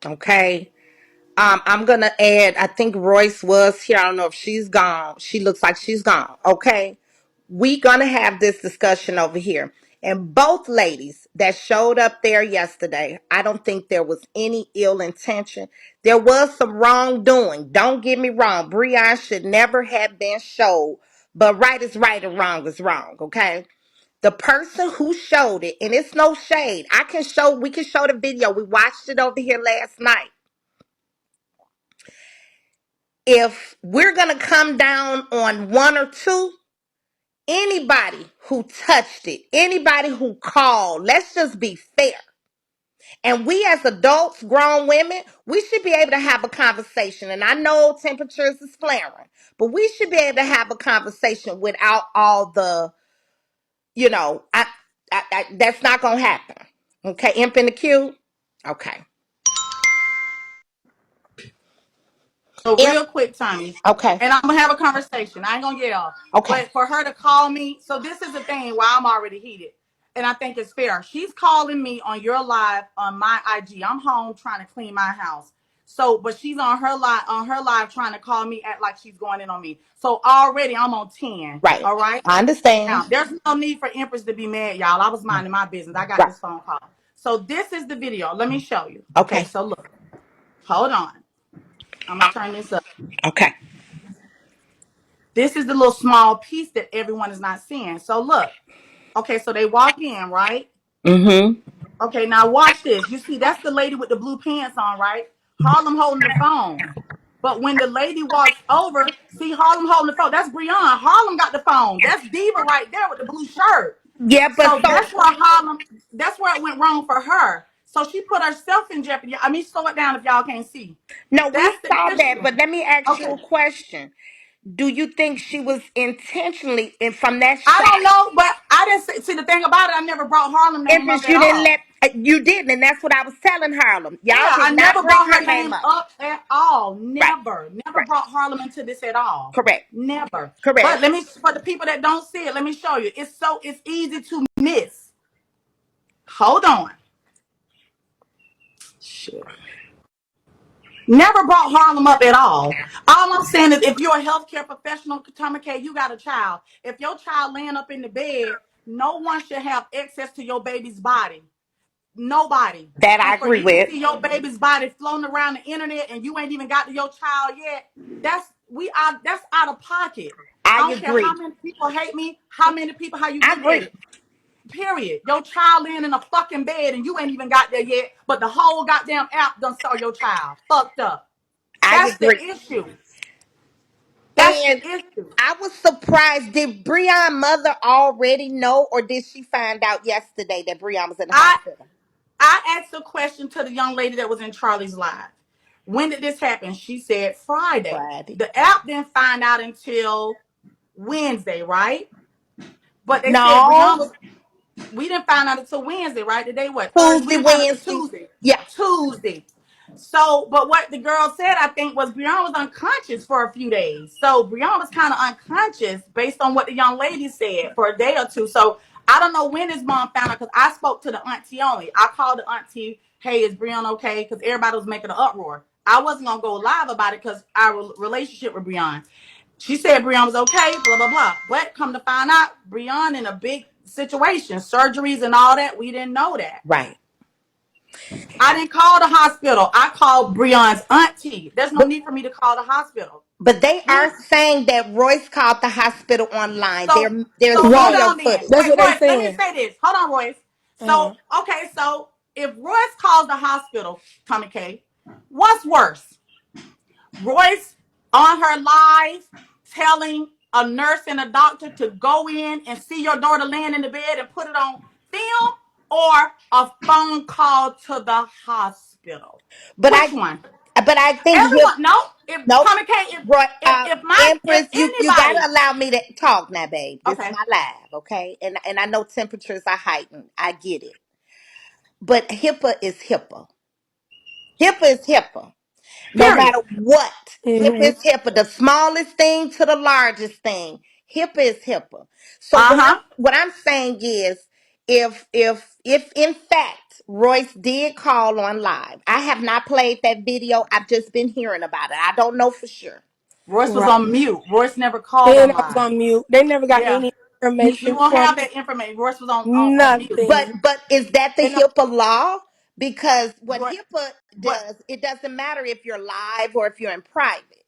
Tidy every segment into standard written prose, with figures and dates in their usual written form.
Okay. I'm gonna add. I think Royce was here. I don't know if she's gone. She looks like she's gone. Okay. We gonna have this discussion over here. And both ladies that showed up there yesterday, I don't think there was any ill intention. There was some wrongdoing. Don't get me wrong. Breon should never have been showed. But right is right and wrong is wrong. Okay. The person who showed it, and it's no shade. We can show the video. We watched it over here last night. If we're going to come down on one or two, anybody who touched it, anybody who called, let's just be fair. And we as adults, grown women, we should be able to have a conversation. And I know temperatures is flaring, but we should be able to have a conversation without all the, you know, that's not going to happen. Okay, imp in the queue. Okay. So Imp. real quick, Tommy, Okay. and I'm gonna have a conversation. I ain't gonna yell, Okay. but for her to call me, so this is the thing why I'm already heated, and I think it's fair. She's calling me on your live on my IG. I'm home trying to clean my house. So, but she's on her live trying to call me, act like she's going in on me. So already I'm on 10. Right. All right. I understand. Now there's no need for Empress to be mad, y'all. I was minding my business. I got Right. this phone call. So this is the video. Let me show you. Okay. Okay. So look. Hold on. I'm gonna turn this up. Okay. This is the little small piece that everyone is not seeing. So look, okay, so they walk in, right? Mm-hmm. Okay, now watch this. You see, that's the lady with the blue pants on, right? Harlem holding the phone. But when the lady walks over, see Harlem holding the phone. That's Breon. Harlem got the phone. That's Diva right there with the blue shirt. Yeah, but So so that's where it went wrong for her. So she put herself in jeopardy. I mean, slow it down if y'all can't see. no, we That's the saw that, issue. but let me ask you Okay. a question. Do you think she was intentionally and from that I shot? don't know, but I didn't see the thing about it. I never brought Harlem name up Empress, at you didn't let all. you didn't, and that's what I was telling Harlem. Yeah, Y'all did I not never bring brought her her name name up. up at all. Right, Never right, brought Harlem into this at all. correct, Never. But correct. let me, for the people that don't see it, let me show you. It's easy to miss. Hold on. Shit. Never brought Harlem up at all. All I'm saying is if you're a healthcare professional, Tomikay, you got a child. If your child laying up in the bed, no one should have access to your baby's body. Nobody. That I And for agree you to with. see your baby's body floating around the internet and you ain't even got to your child yet, that's out of pocket. I I don't care agree. how many people hate me, how many people, how you I look at agree. it. Period. Your child laying in a fucking bed and you ain't even got there yet, but the whole goddamn app done saw your child. Fucked up. I That's the agree. issue. That's the And issue. I was surprised. Did Breon mother already know, or did she find out yesterday that Breon was in the I hospital? I asked a question to the young lady that was in Charlie's live. When did this happen? She said Friday. Friday. The app didn't find out until Wednesday, right? But they said Brianna No, was. We didn't find out until Wednesday, right? Today what? Thursday. We Tuesday, didn't find out until Wednesday. Tuesday. Yeah, Tuesday. So, but what the girl said, I think, was Brianna was unconscious for a few days. So Brianna was kind of unconscious based on what the young lady said for a day or two. So I don't know when his mom found out because I spoke to the auntie only. I called the auntie, hey, is Brianna okay? Because everybody was making an uproar. I wasn't gonna go live about it because our relationship with Brianna. She said Brianna was okay, blah, blah, blah. But come to find out, Brianna in a big situation, surgeries and all that. We didn't know that. right. I didn't call the hospital. I called Brianna's auntie. There's no But need for me to call the hospital. but they We are saying that Royce called the hospital online. so There's hold Right. video on then. footage. That's Wait, what they Royce, let me saying. say this. Hold on, Royce. Uh-huh. So, okay, so if Royce calls the hospital, Tommy K, what's worse? Royce on her live telling a nurse and a doctor to go in and see your daughter laying in the bed and put it on film, or a phone call to the hospital? But Which one? I think hip. Everyone, no. If Nope. Tommy K, Roy, if Empress, you gotta anybody, allow me to talk now, babe. This is okay, my live, okay? And I know temperatures are heightened. I get it. But HIPAA is HIPAA. HIPAA is HIPAA. No period. matter what, HIPAA Mm-hmm. is HIPAA. The smallest thing to the largest thing. HIPAA is HIPAA. So Uh huh. what I'm saying is, if in fact Royce did call on live, I have not played that video. I've just been hearing about it. I don't know for sure. Royce was Right. on mute. Royce never called And on I was live. on mute. They never got Yeah. any You information won't from have me. that information. Royce was on mute. But Nothing. is that the And I, HIPAA law? Because what Roy- HIPAA But does, it doesn't matter if you're live or if you're in private.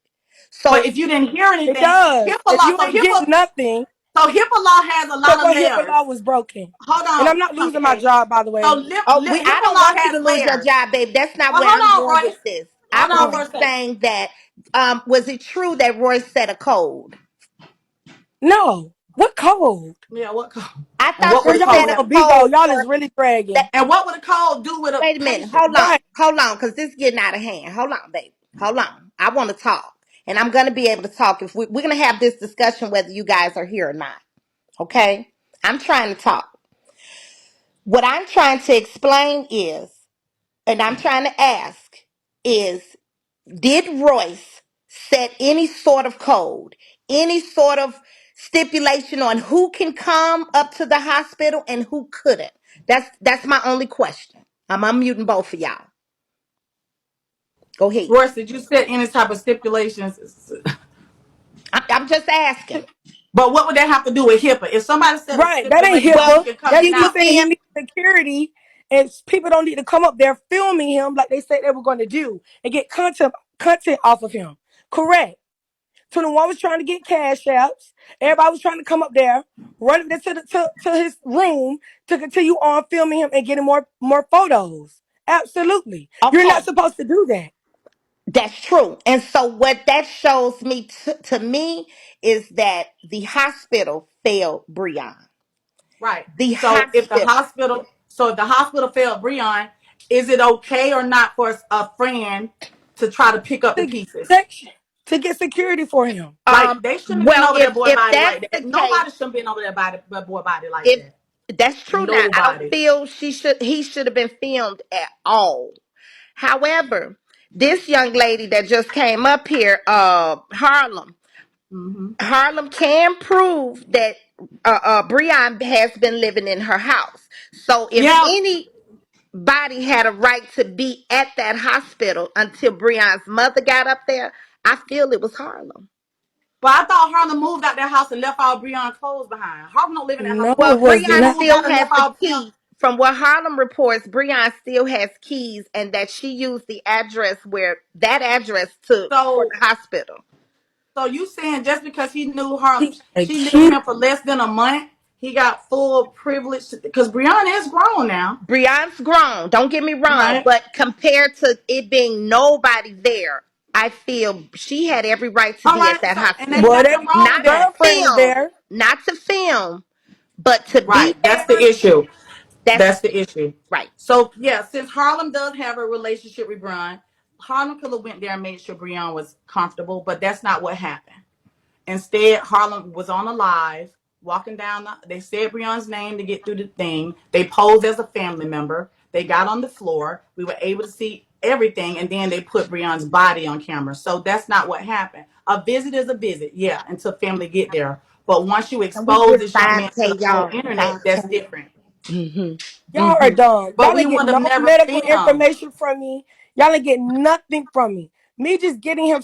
but So if you didn't hear it anything, does. HIPAA If law. you ain't getting nothing, So HIPAA law has a so lot of what HIPAA layers. law was broken. Hold And on, I'm not losing my Tommy. job, by the So way. I HIPAA don't law want you has to lose your layers. job, babe. That's not But where hold I'm on, going with Royce. this. Hold I'm on Uh, for only a second. saying that was it true that Royce set a code? no. What code? Yeah, what code? I And thought what would Girl, the he y'all code set is a have? on Bigo. code Y'all for is really that. bragging. And what would the code do with a Wait a minute. patient? Right. Hold on, because this is getting out of hand. Hold on, baby. Hold on. I want to talk. And I'm going to be able to talk if we're going to have this discussion whether you guys are here or not. Okay? I'm trying to talk. What I'm trying to explain is, and I'm trying to ask, is did Royce set any sort of code, any sort of stipulation on who can come up to the hospital and who couldn't? That's my only question. I'm unmuting both of y'all. Go ahead. Royce, did you set any type of stipulations? I'm just asking. But what would that have to do with HIPAA? If somebody set a Right. That ain't stipulation that you Well, HIPAA. can come That's in she me was now. saying he being needs security and people don't need to come up there filming him like they said they were going to do and get content off of him. Correct. 21 was trying to get cash apps. Everybody was trying to come up there, run into to his room to continue on filming him and getting more photos. Absolutely. You're not okay. supposed to do that. That's true. And so what that shows me to me is that the hospital failed Breon. Right. The So hospital. if the hospital failed Breon, is it okay or not for a friend to try to pick up the To get pieces? protection, to get security for him. Like they shouldn't have been Well, over their boy if body that's like the that. case, Nobody shouldn't have been over their boy body like if that. that's true now, I don't Nobody. feel he should have been filmed at all. However, this young lady that just came up here, Harlem, Mm-hmm. Harlem can prove that Breon has been living in her house. So if Yeah, anybody had a right to be at that hospital until Breon's mother got up there, I feel it was Harlem. but I thought Harlem moved out their house and left all Breon clothes behind. Harlem don't live in that house No, no more. Well, it was She Breon not. moved still out and has left the all Breon. key. From what Harlem reports, Breon still has keys, and that she used the address where that address took for So the hospital. So you saying just because he knew her, He got a she lived with key. him for less than a month, he got full privilege? Because Brianna is grown now, Breon's grown, don't get me wrong, right? but compared to it being nobody there, I feel she had every right to All be at right. that So and there's Well, hospital. that nothing wrong with Not to that, girlfriend was film, there. not to film, but to be right? That's the there. issue. That's That's the issue. right. So yeah, since Harlem does have a relationship with Brian, Harlem could have went there and made sure Brian was comfortable, but that's not what happened. Instead, Harlem was on a live, walking down. They said Breon's name to get through the thing. They posed as a family member. They got on the floor. We were able to see everything, and then they put Breon's body on camera. So that's not what happened. A visit is a visit, yeah, until family get there. But once you Can we expose get this young man to 5K, the whole y'all? internet, that's 5K. different. Y'all are dumb. But Y'all we ain't get would have no never medical filmed. information from me. Y'all ain't get nothing from me. Me just getting him